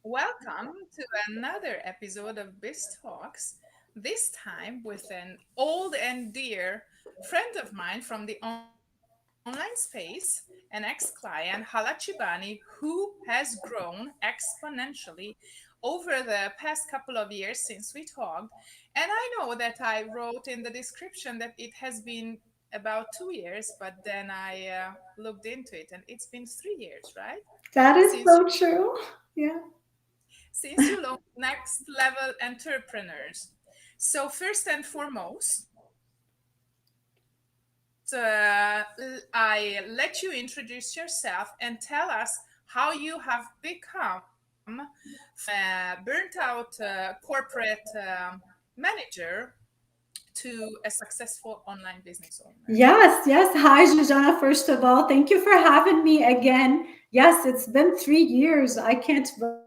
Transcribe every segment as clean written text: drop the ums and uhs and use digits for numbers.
Welcome to another episode of BizTalks, this time with an old and dear friend of mine from the online space, an ex client, Hala Chibani, who has grown exponentially over the past couple of years since we talked. And I know that I wrote in the description that it has been about 2 years, but then I looked into it and it's been 3 years, right? That is Since so true. Yeah. since you launched Next Level Entrepreneurs. So first and foremost, I let you introduce yourself and tell us how you have become from a burnt out corporate manager to a successful online business owner. Yes, yes. Hi, Jojana. First of all, thank you for having me again. Yes, it's been 3 years. I can't believe it.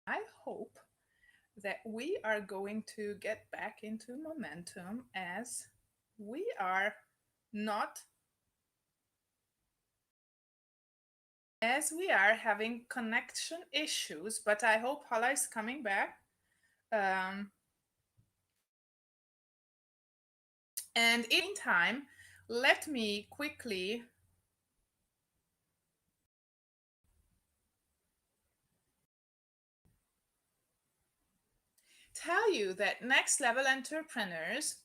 I hope that we are going to get back into momentum as we are not as we are having connection issues, but I hope Hala is coming back. Um, and in the meantime, let me quickly tell you that Next Level Entrepreneurs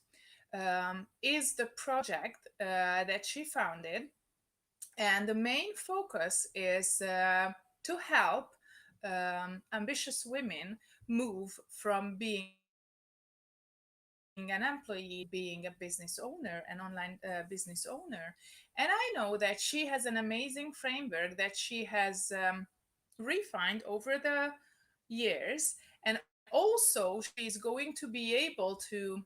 is the project that she founded, and the main focus is to help ambitious women move from being an employee to being a business owner, an online business owner. And I know that she has an amazing framework that she has refined over the years. And also, she's going to be able to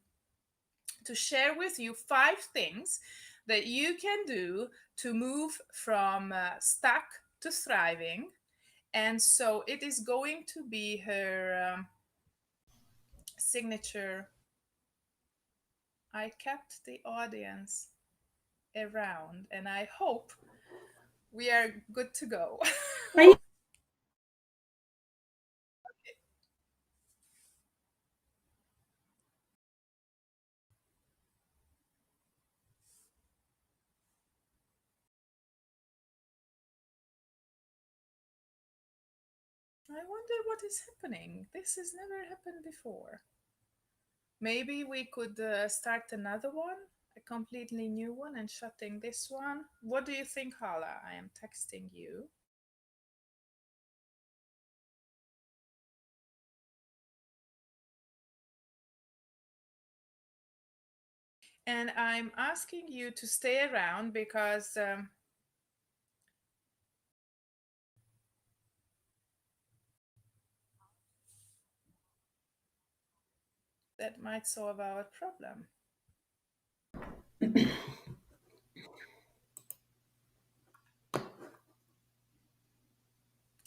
share with you 5 things that you can do to move from stuck to thriving. And so it is going to be her signature. I kept the audience around, and I hope we are good to go. I wonder what is happening. This has never happened before. Maybe we could start another one, a completely new one, and shutting this one. What do you think, Hala? I am texting you. And I'm asking you to stay around because that might solve our problem.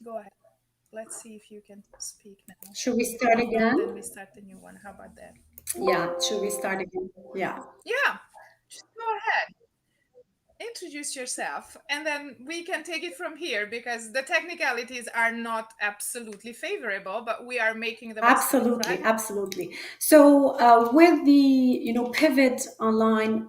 Go ahead. Let's see if you can speak now. Should we start If not, again? then we start the new one. How about that? Yeah. Should we start again? Yeah. Yeah, just go ahead. Introduce yourself, and then we can take it from here because the technicalities are not absolutely favorable, but we are making the best of it, Absolutely, right? absolutely. So with the pivot online,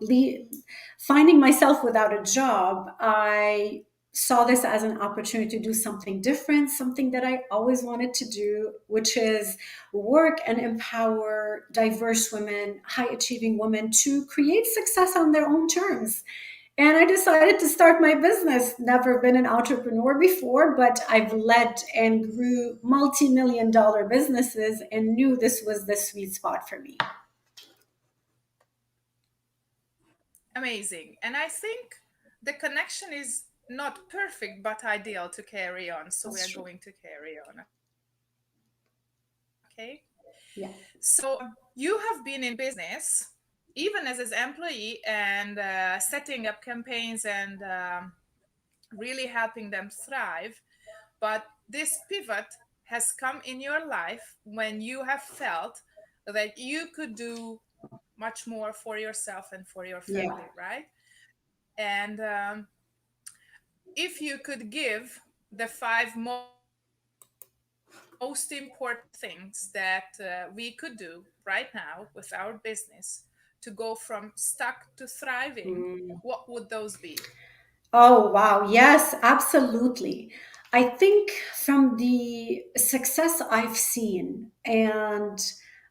finding myself without a job, I saw this as an opportunity to do something different, something that I always wanted to do, which is work and empower diverse women, high achieving women to create success on their own terms. And I decided to start my business. Never been an entrepreneur before, but I've led and grew multi-million dollar businesses and knew this was the sweet spot for me. Amazing. And I think the connection is not perfect, but ideal to carry on. So we That's are true. going to carry on. Okay. Yeah. So you have been in business. even as his employee, and setting up campaigns and really helping them thrive. But this pivot has come in your life when you have felt that you could do much more for yourself and for your Yeah. family, right? And if you could give the five most important things that we could do right now with our business to go from stuck to thriving, what would those be? Oh, wow. Yes, absolutely. I think from the success I've seen and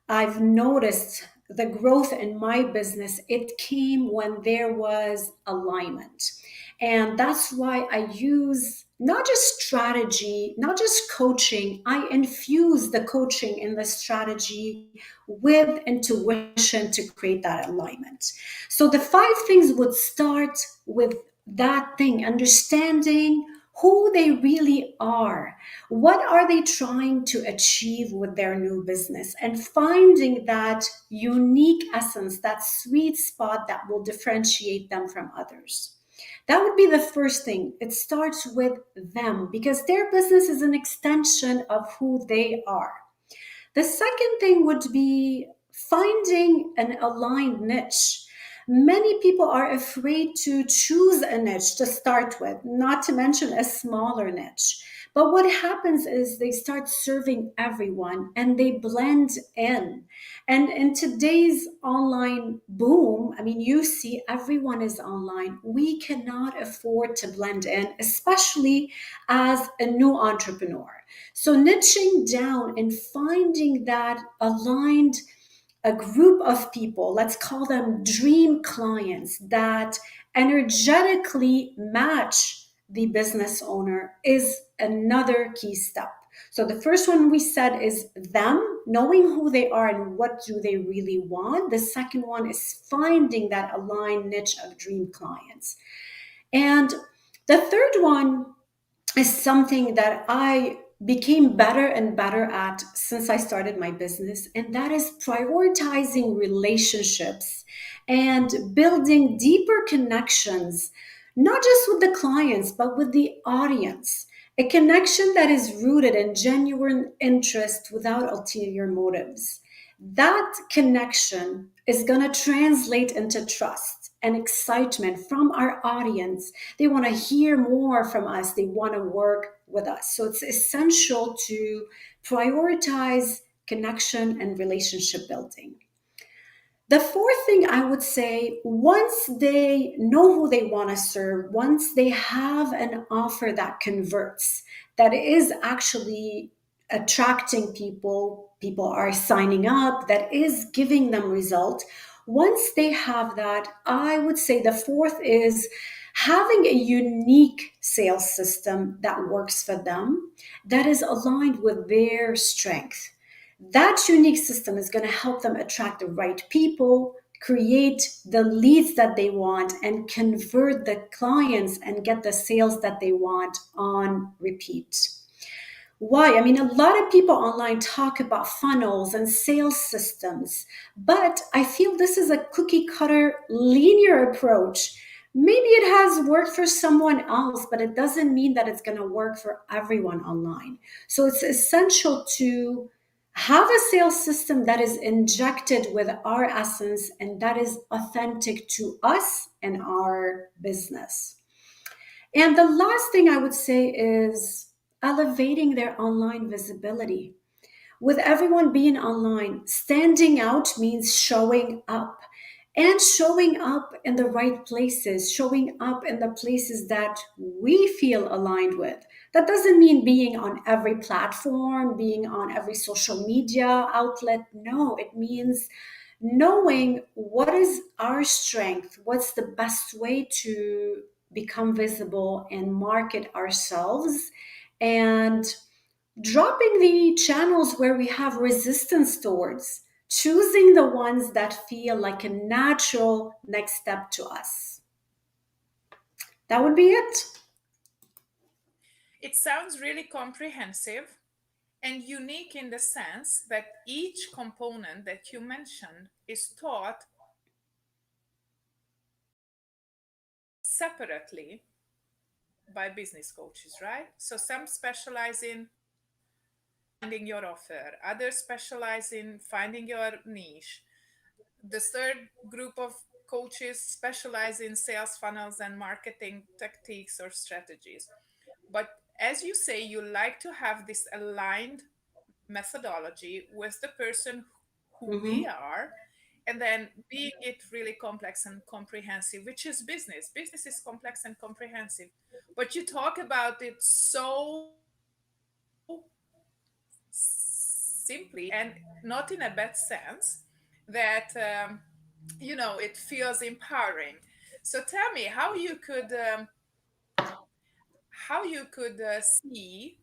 I've noticed the growth in my business, it came when there was alignment. And that's why I use not just strategy, not just coaching, I infuse the coaching and the strategy with intuition to create that alignment. So the five things would start with that thing, understanding who they really are. What are they trying to achieve with their new business? And finding that unique essence, that sweet spot that will differentiate them from others. That would be the first thing. It starts with them because their business is an extension of who they are. The second thing would be finding an aligned niche. Many people are afraid to choose a niche to start with, not to mention a smaller niche. But what happens is they start serving everyone and they blend in. And in today's online boom, I mean, you see everyone is online. We cannot afford to blend in, especially as a new entrepreneur. So niching down and finding that aligned a group of people, let's call them dream clients that energetically match the business owner is another key step. So the first one we said is them, knowing who they are and what do they really want. The second one is finding that aligned niche of dream clients. And the third one is something that I became better and better at since I started my business, and that is prioritizing relationships and building deeper connections, not just with the clients, but with the audience. A connection that is rooted in genuine interest without ulterior motives. That connection is going to translate into trust and excitement from our audience. They want to hear more from us, they want to work with us. So it's essential to prioritize connection and relationship building. The fourth thing I would say, once they know who they want to serve, once they have an offer that converts, that is actually attracting people, people are signing up, that is giving them result. Once they have that, I would say the fourth is having a unique sales system that works for them, that is aligned with their strength. That unique system is going to help them attract the right people, create the leads that they want, and convert the clients and get the sales that they want on repeat. Why? I mean, a lot of people online talk about funnels and sales systems, but I feel this is a cookie cutter linear approach. Maybe it has worked for someone else, but it doesn't mean that it's going to work for everyone online. So it's essential to have a sales system that is injected with our essence and that is authentic to us and our business. And the last thing I would say is elevating their online visibility. With everyone being online, standing out means showing up and showing up in the right places, showing up in the places that we feel aligned with. That doesn't mean being on every platform, being on every social media outlet. No, it means knowing what is our strength, what's the best way to become visible and market ourselves, and dropping the channels where we have resistance towards, choosing the ones that feel like a natural next step to us. That would be it. It sounds really comprehensive and unique in the sense that each component that you mentioned is taught separately by business coaches, right? So some specialize in finding your offer, others specialize in finding your niche. The third group of coaches specialize in sales funnels and marketing tactics or strategies. But as you say, you like to have this aligned methodology with the person who we Mm-hmm. are, and then being it really complex and comprehensive, which is business. Business is complex and comprehensive, but you talk about it so simply and not in a bad sense that it feels empowering. So tell me how you could see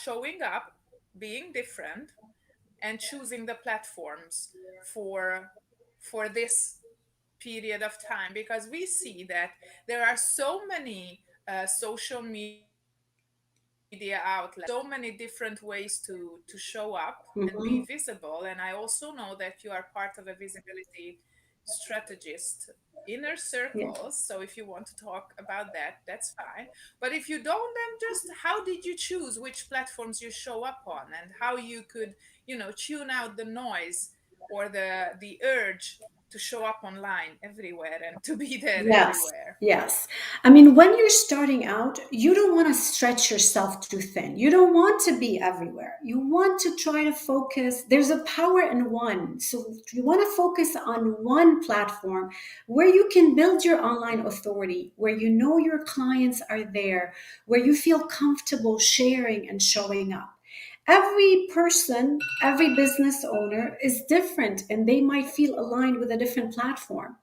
showing up, being different, and choosing the platforms for this period of time, because we see that there are so many social media outlets, so many different ways to show up and be Mm-hmm. visible. And I also know that you are part of a visibility strategist inner Yeah. circles, so if you want to talk about that, that's fine. But if you don't, then just how did you choose which platforms you show up on, and how you could tune out the noise or the urge to show up online everywhere and to be there Yes, everywhere. yes. I mean, when you're starting out, you don't want to stretch yourself too thin. You don't want to be everywhere. You want to try to focus. There's a power in one. So you want to focus on one platform where you can build your online authority, where you know your clients are there, where you feel comfortable sharing and showing up. Every person, every business owner is different, and they might feel aligned with a different platform.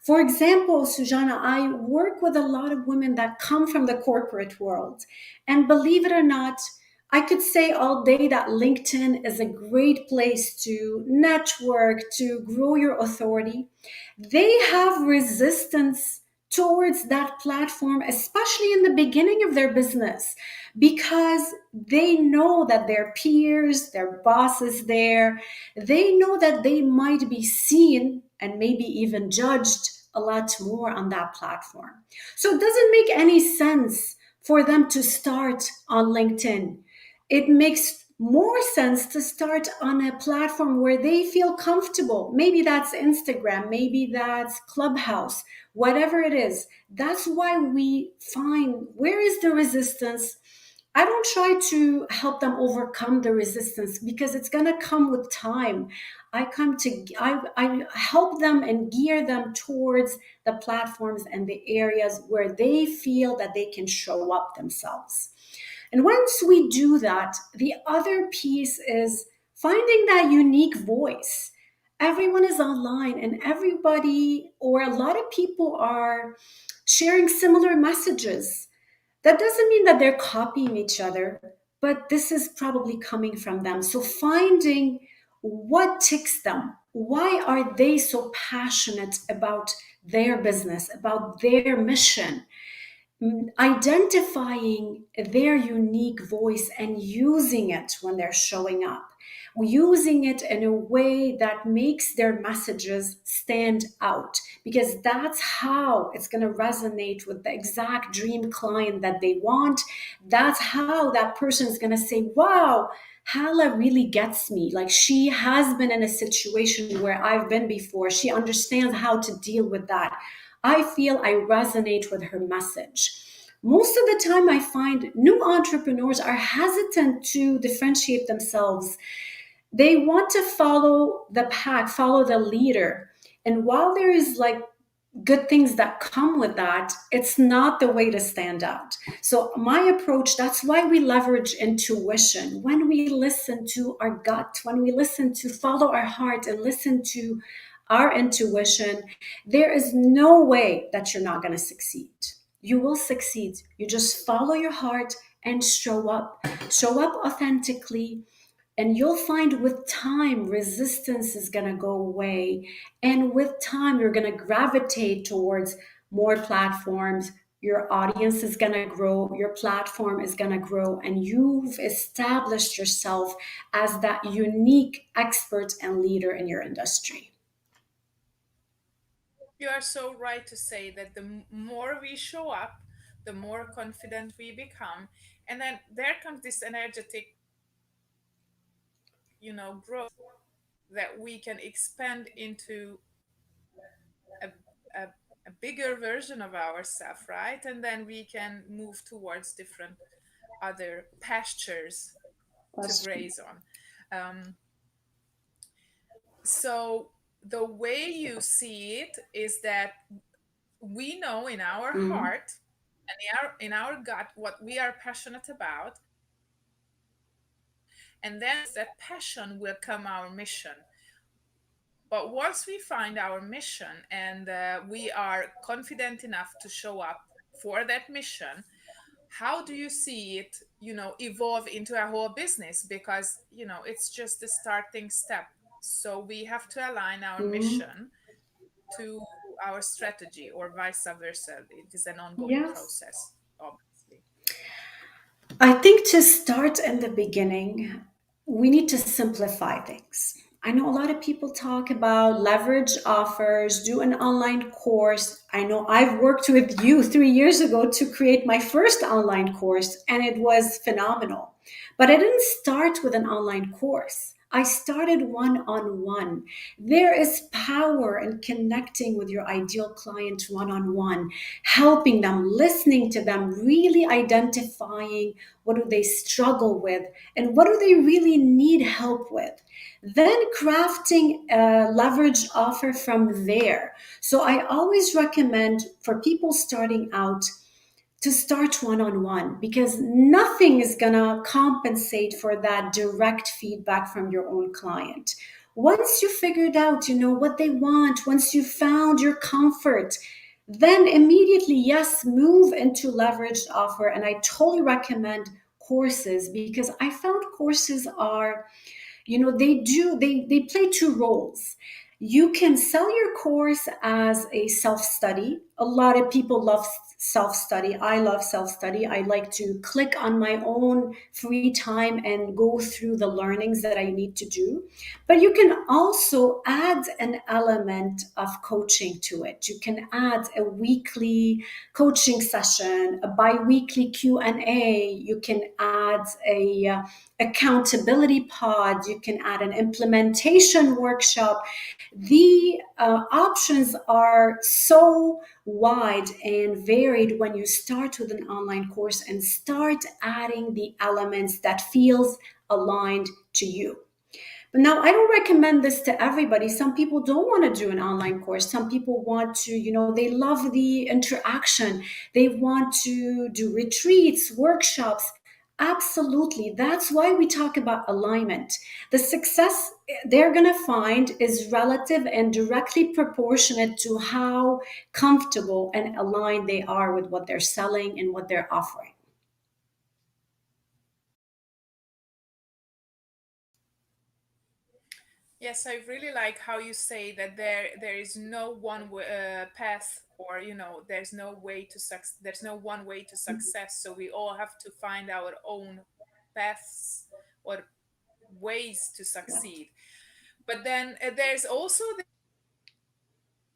For example, Sujana, I work with a lot of women that come from the corporate world. And believe it or not, I could say all day that LinkedIn is a great place to network, to grow your authority. They have resistance towards that platform, especially in the beginning of their business, because they know that their peers, their bosses there, they know that they might be seen and maybe even judged a lot more on that platform. So it doesn't make any sense for them to start on LinkedIn. It makes more sense to start on a platform where they feel comfortable. Maybe that's Instagram, maybe that's Clubhouse, whatever it is. That's why we find where is the resistance. I don't try to help them overcome the resistance because it's going to come with time. I help them and gear them towards the platforms and the areas where they feel that they can show up themselves. And once we do that, the other piece is finding that unique voice. Everyone is online and everybody or a lot of people are sharing similar messages. That doesn't mean that they're copying each other, but this is probably coming from them. So finding what ticks them. Why are they so passionate about their business, about their mission? Identifying their unique voice and using it when they're showing up, using it in a way that makes their messages stand out, because that's how it's going to resonate with the exact dream client that they want. That's how that person is going to say, wow, Hala really gets me. Like, she has been in a situation where I've been before. She understands how to deal with that. I feel I resonate with her message. Most of the time, I find new entrepreneurs are hesitant to differentiate themselves. They want to follow the pack, follow the leader. And while there is like good things that come with that, it's not the way to stand out. So my approach, that's why we leverage intuition. When we listen to our gut, when we listen to follow our heart and listen to our intuition, there is no way that you're not going to succeed. You will succeed. You just follow your heart and show up authentically, and you'll find with time, resistance is going to go away. And with time, you're going to gravitate towards more platforms. Your audience is going to grow, your platform is going to grow, and you've established yourself as that unique expert and leader in your industry. You are so right to say that the more we show up, the more confident we become. And then there comes this energetic, growth that we can expand into a, a, a bigger version of ourselves, right? And then we can move towards different other pastures to That's true. graze on. So the way you see it is that we know in our Mhm. heart and in our gut what we are passionate about, and then that passion will come our mission. But once we find our mission and we are confident enough to show up for that mission, how do you see it, evolve into a whole business? Because, it's just the starting step. So we have to align our Mhm. mission to our strategy, or vice versa. It is an ongoing Yes. process, obviously. I think to start in the beginning, we need to simplify things. I know a lot of people talk about leverage offers, do an online course. I know I've worked with you 3 years ago to create my first online course, and it was phenomenal. But I didn't start with an online course. I started one on one. There is power in connecting with your ideal client one on one, helping them, listening to them, really identifying what do they struggle with and what do they really need help with. Then crafting a leverage offer from there. So I always recommend for people starting out to start one on one, because nothing is going to compensate for that direct feedback from your own client. Once you figured out, what they want, once you found your comfort, then immediately, yes, move into leveraged offer. And I totally recommend courses, because I found courses are, they play two roles. You can sell your course as a self-study. A lot of people love self-study. I love self-study. I like to click on my own free time and go through the learnings that I need to do. But you can also add an element of coaching to it. You can add a weekly coaching session, a bi-weekly Q&A. You can add a accountability pod. You can add an implementation workshop. The options are so wide and varied when you start with an online course and start adding the elements that feels aligned to you. But now I don't recommend this to everybody. Some people don't want to do an online course. Some people want to, they love the interaction. They want to do retreats, workshops. Absolutely. That's why we talk about alignment. The success they're going to find is relative and directly proportionate to how comfortable and aligned they are with what they're selling and what they're offering. Yes, I really like how you say that there is no one path, or there's no one way to success. So we all have to find our own paths or ways to Yeah. succeed. But then there's also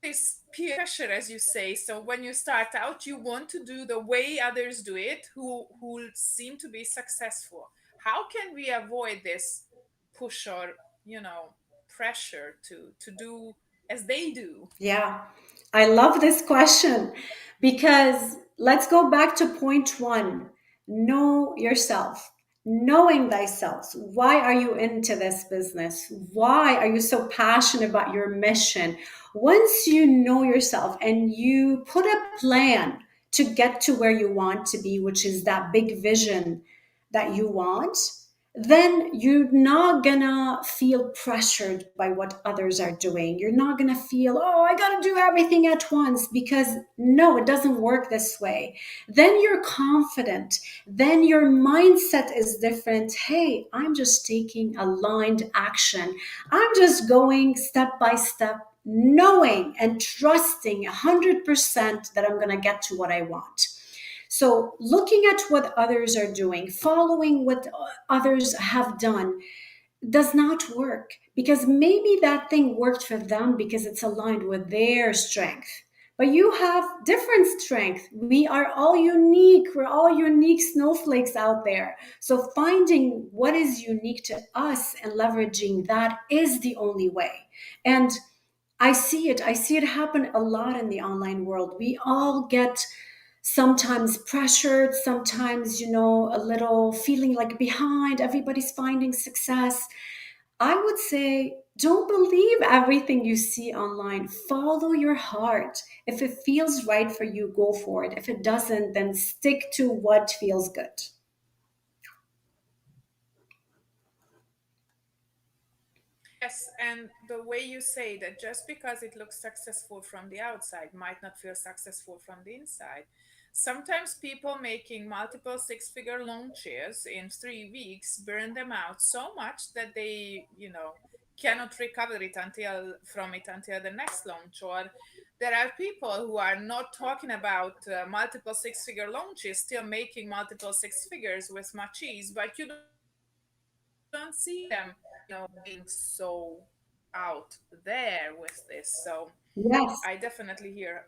this peer pressure, as you say. So when you start out, you want to do the way others do it, who seem to be successful. How can we avoid this push, or pressure to do as they do? Yeah, I love this question, because let's go back to point one: know yourself, knowing thyself. Why are you into this business? Why are you so passionate about your mission? Once you know yourself and you put a plan to get to where you want to be, which is that big vision that you want, then you're not gonna feel pressured by what others are doing. You're not gonna feel, oh, I gotta do everything at once, because no, it doesn't work this way. Then you're confident. Then your mindset is different. Hey, I'm just taking aligned action. I'm just going step by step, knowing and trusting 100% that I'm gonna get to what I want. So, looking at what others are doing, following what others have done, does not work, because maybe that thing worked for them because it's aligned with their strength. But you have different strength. We are all unique. We're all unique snowflakes out there. So finding what is unique to us and leveraging that is the only way. And I see it happen a lot in the online world. We all get sometimes pressured, sometimes, a little feeling like behind. Everybody's finding success. I would say don't believe everything you see online. Follow your heart. If it feels right for you, go for it. If it doesn't, then stick to what feels good. Yes, and the way you say that just because it looks successful from the outside might not feel successful from the inside. Sometimes people making multiple six-figure launches in 3 weeks burn them out so much that they, cannot recover it until the next launch. Or there are people who are not talking about multiple six-figure launches, still making multiple six figures with much ease, but you don't see them, being so out there with this. So I Yes. definitely hear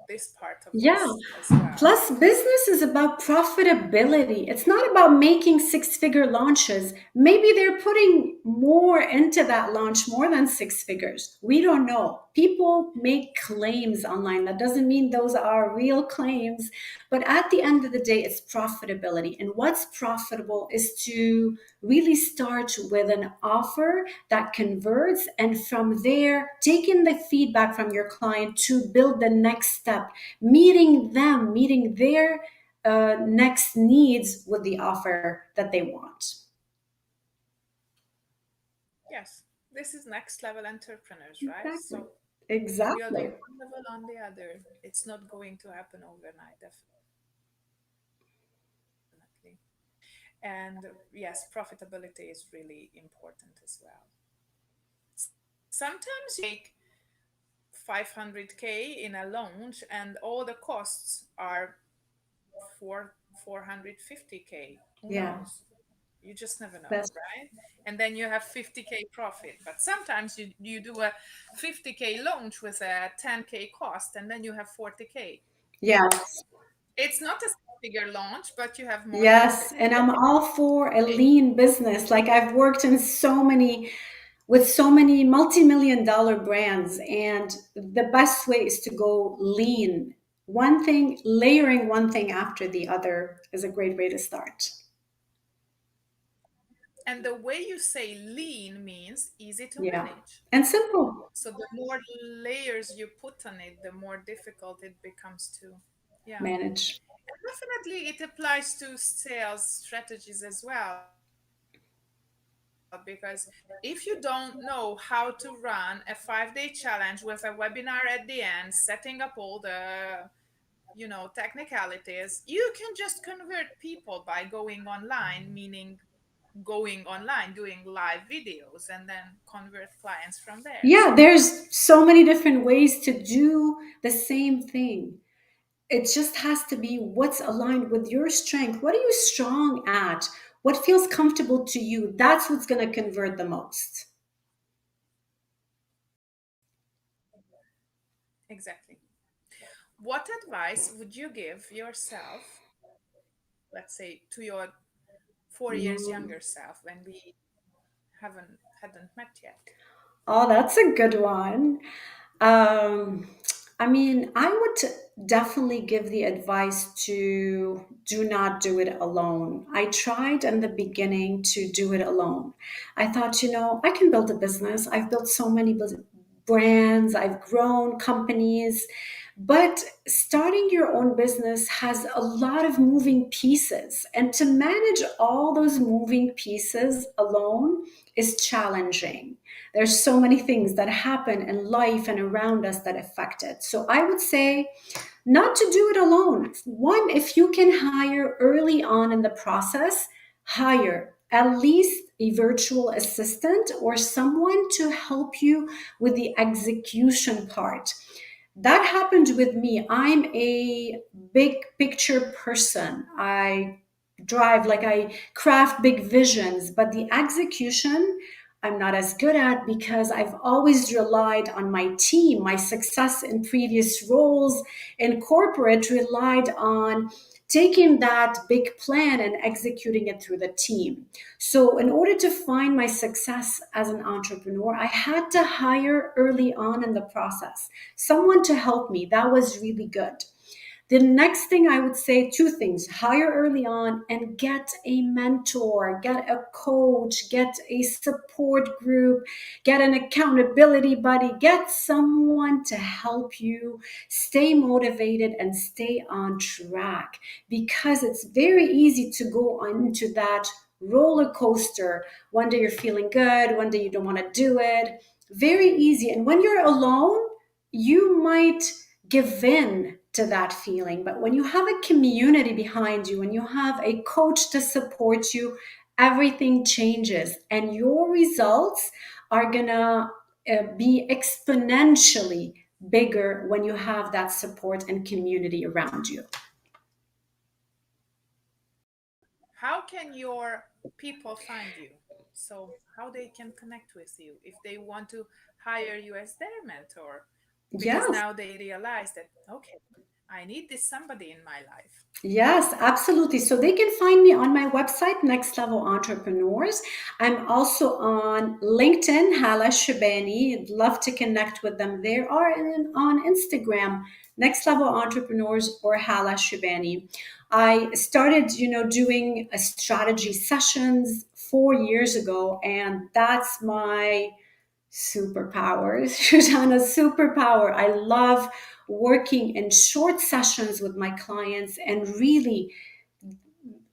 this part of Yeah. this as well. Plus, business is about profitability. It's not about making six-figure launches. Maybe they're putting more into that launch, more than six figures. We don't know. People make claims online. That doesn't mean those are real claims. But at the end of the day, it's profitability. And what's profitable is to really start with an offer that converts, and from there, taking the feedback from your client to build the next step, meeting them, meeting their next needs with the offer that they want. Yes, this is next level entrepreneurs, right? Exactly. So Exactly. building one level on the other, it's not going to happen overnight, definitely. And yes, profitability is really important as well. Sometimes you make 500K in a launch and all the costs are 450K. Who Yeah. knows? You just never know, That's right? And then you have 50K profit. But sometimes you do a 50K launch with a 10K cost and then you have 40K. yes. It's not a bigger launch, but you have more Yes. profit. And I'm all for a lean business. Like I've worked in so many with so many multi-million dollar brands, and the best way is to go lean. One thing, layering one thing after the other is a great way to start. And the way you say lean means easy to Yeah. manage. And simple. So the more layers you put on it, the more difficult it becomes to, yeah. Manage. And definitely it applies to sales strategies as well, because if you don't know how to run a 5-day challenge with a webinar at the end, setting up all the technicalities, you can just convert people by going online, meaning going online, doing live videos, and then convert clients from there. Yeah, So there's so many different ways to do the same thing. It just has to be what's aligned with your strength. What are you strong at? What feels comfortable to you? That's what's going to convert the most. exactly. What advice would you give yourself, let's say to your 4 years Mm. younger self when we haven't hadn't met yet? Oh, that's a good one. Um, I mean, I would definitely give the advice to do not do it alone. I tried in the beginning to do it alone. I thought, I can build a business. I've built so many brands, I've grown companies, but starting your own business has a lot of moving pieces. And to manage all those moving pieces alone is challenging. There's so many things that happen in life and around us that affect it. So I would say not to do it alone. One, if you can hire early on in the process, hire at least a virtual assistant or someone to help you with the execution part. That happened with me. I'm a big picture person. I drive, like I craft big visions, but the execution I'm not as good at because I've always relied on my team. My success in previous roles in corporate relied on taking that big plan and executing it through the team. So, in order to find my success as an entrepreneur, I had to hire early on in the process someone to help me. That was really good. The next thing I would say, two things: hire early on and get a mentor, get a coach, get a support group, get an accountability buddy, get someone to help you stay motivated and stay on track, because it's very easy to go into that roller coaster. One day you're feeling good, one day you don't want to do it. Very easy. And when you're alone, you might give in to that feeling. But when you have a community behind you, when you have a coach to support you, everything changes and your results are gonna be exponentially bigger when you have that support and community around you. How can your people find you? So how they can connect with you if they want to hire you as their mentor, because Yes. now they realize that, okay, I need this somebody in my life. Yes, absolutely. So they can find me on my website, Next Level Entrepreneurs. I'm also on LinkedIn, Hala Chibani. I'd love to connect with them there, or on Instagram, Next Level Entrepreneurs or Hala Chibani. I started, doing a strategy sessions 4 years ago, and that's my superpower. Shoshana's superpower. I love working in short sessions with my clients and really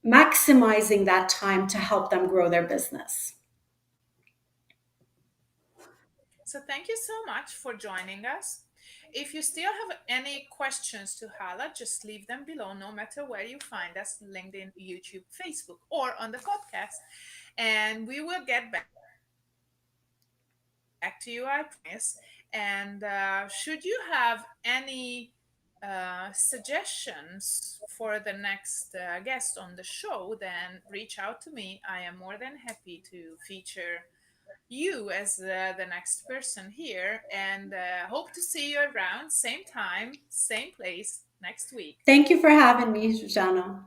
maximizing that time to help them grow their business. So thank you so much for joining us. If you still have any questions to Hala, just leave them below, no matter where you find us: LinkedIn, YouTube, Facebook, or on the podcast. And we will get back to you, I promise. And should you have any suggestions for the next guest on the show, then reach out to me. I am more than happy to feature you as the next person here, and hope to see you around, same time, same place next week. Thank you for having me, Shoshana.